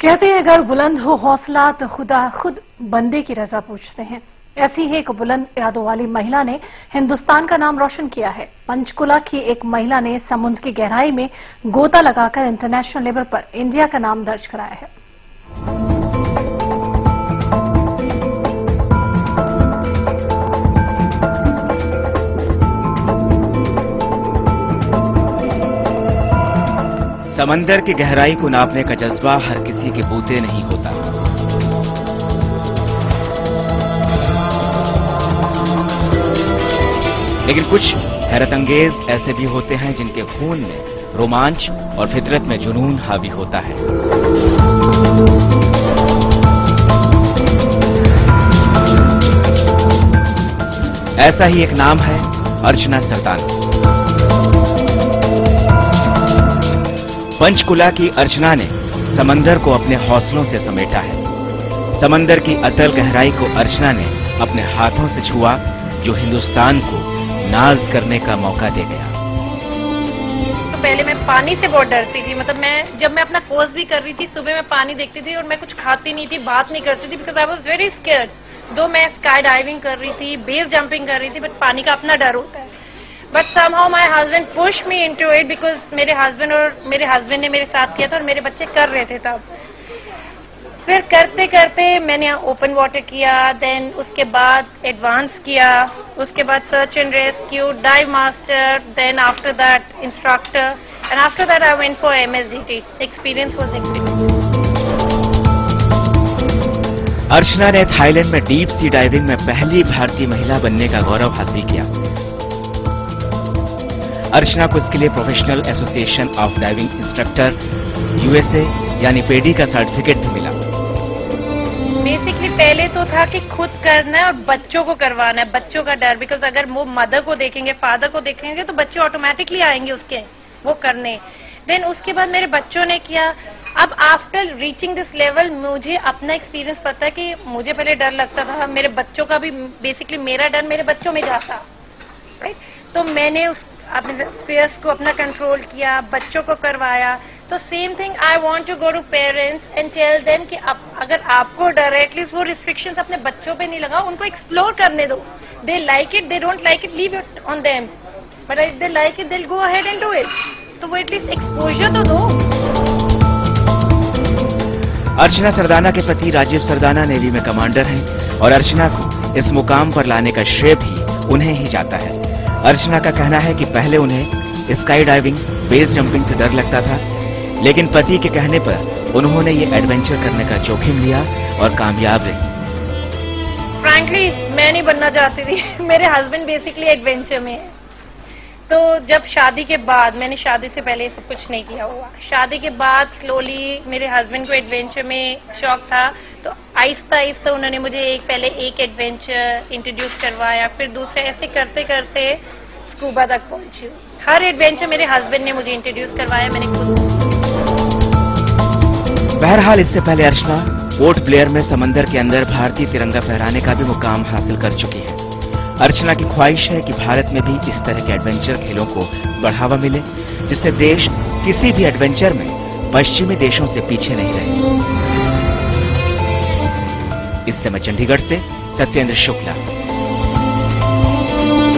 कहते हैं अगर बुलंद हो हौसला तो खुदा खुद बंदे की रजा पूछते हैं। ऐसी ही एक बुलंद इरादों वाली महिला ने हिंदुस्तान का नाम रोशन किया है। पंचकुला की एक महिला ने समुद्र की गहराई में गोता लगाकर इंटरनेशनल लेवल पर इंडिया का नाम दर्ज कराया है। समंदर की गहराई को नापने का जज्बा हर किसी के बूते नहीं होता। लेकिन कुछ हैरतअंगेज ऐसे भी होते हैं जिनके खून में रोमांच और फितरत में जुनून हावी होता है। ऐसा ही एक नाम है अर्चना सरदाना। पंचकुला की अर्चना ने समंदर को अपने हौसलों से समेटा है। समंदर की अतल गहराई को अर्चना ने अपने हाथों से छुआ, जो हिंदुस्तान को नाज करने का मौका दे गया। तो पहले मैं पानी से बहुत डरती थी। मतलब जब मैं अपना कोर्स भी कर रही थी, सुबह मैं पानी देखती थी और मैं कुछ खाती नहीं थी, बात नहीं करती थी, because I was very scared. दो मैं स्काई डाइविंग कर रही थी, बेस जंपिंग कर रही थी, बट पानी का अपना डर होता है। But somehow my husband pushed me into it because मेरे हस्बैंड ने मेरे साथ किया था और मेरे बच्चे कर रहे थे तब। फिर करते करते मैंने ओपन वाटर किया, देन उसके बाद एडवांस किया, उसके बाद search and rescue, dive master, then after that instructor, and after that I went for MSDT। Experience was excellent. Archana ने थाईलैंड में डीप सी डाइविंग में पहली भारतीय महिला बनने का गौरव हासिल किया। अर्चना को इसके लिए professional association of diving instructor USA यानी पेडी का सर्टिफिकेट भी मिला। बेसिकली पहले तो था कि खुद करना है और बच्चों को करवाना है, बच्चों का डर, बिकॉज अगर वो मदर को देखेंगे, फादर को देखेंगे तो बच्चे ऑटोमेटिकली आएंगे उसके वो करने। देन उसके बाद मेरे बच्चों ने किया। अब आफ्टर रीचिंग दिस लेवल मुझे अपना एक्सपीरियंस पता है कि मुझे पहले डर लगता था, मेरे बच्चों का भी, बेसिकली मेरा डर मेरे बच्चों में जाता, राइट। तो मैंने अपने फेयर्स को अपना कंट्रोल किया, बच्चों को करवाया। तो same thing I want to go to parents and tell them कि अगर आपको डर है, एटलीस्ट वो रिस्ट्रिक्शंस अपने बच्चों पे नहीं लगाओ, उनको एक्सप्लोर करने दो। They like it, they don't like it, leave it on them, but if they like it, they will go ahead and do it. तो वो एटलीस्ट एक्सपोजर तो दो। अर्चना सरदाना के पति राजीव सरदाना नेवी में कमांडर हैं और अर्चना को इस मुकाम पर लाने का श्रेय भी उन्हें ही जाता है। अर्चना का कहना है कि पहले उन्हें स्काई डाइविंग, बेस जंपिंग से डर लगता था, लेकिन पति के कहने पर उन्होंने ये एडवेंचर करने का जोखिम लिया और कामयाब रही। फ्रैंकली मैं नहीं बनना चाहती थी। मेरे हस्बैंड बेसिकली एडवेंचर में है। तो जब शादी के बाद, मैंने शादी से पहले सब कुछ नहीं किया हुआ, शादी के बाद स्लोली मेरे हस्बैंड को एडवेंचर में शौक था, तो आहिस्ता आहिस्ता उन्होंने मुझे पहले एक एडवेंचर इंट्रोड्यूस करवाया, फिर दूसरे, ऐसे करते करते स्कूबा तक पहुंची। हर एडवेंचर मेरे हस्बैंड ने मुझे इंट्रोड्यूस करवाया, मैंने खुद। बहरहाल इससे पहले अर्चना पोर्ट ब्लेयर में समंदर के अंदर भारतीय तिरंगा फहराने का भी मुकाम हासिल कर चुकी है। अर्चना की ख्वाहिश है कि भारत में भी इस तरह के एडवेंचर खेलों को बढ़ावा मिले, जिससे देश किसी भी एडवेंचर में पश्चिमी देशों से पीछे नहीं रहे। इससे मैं चंडीगढ़ से सत्येंद्र शुक्ला।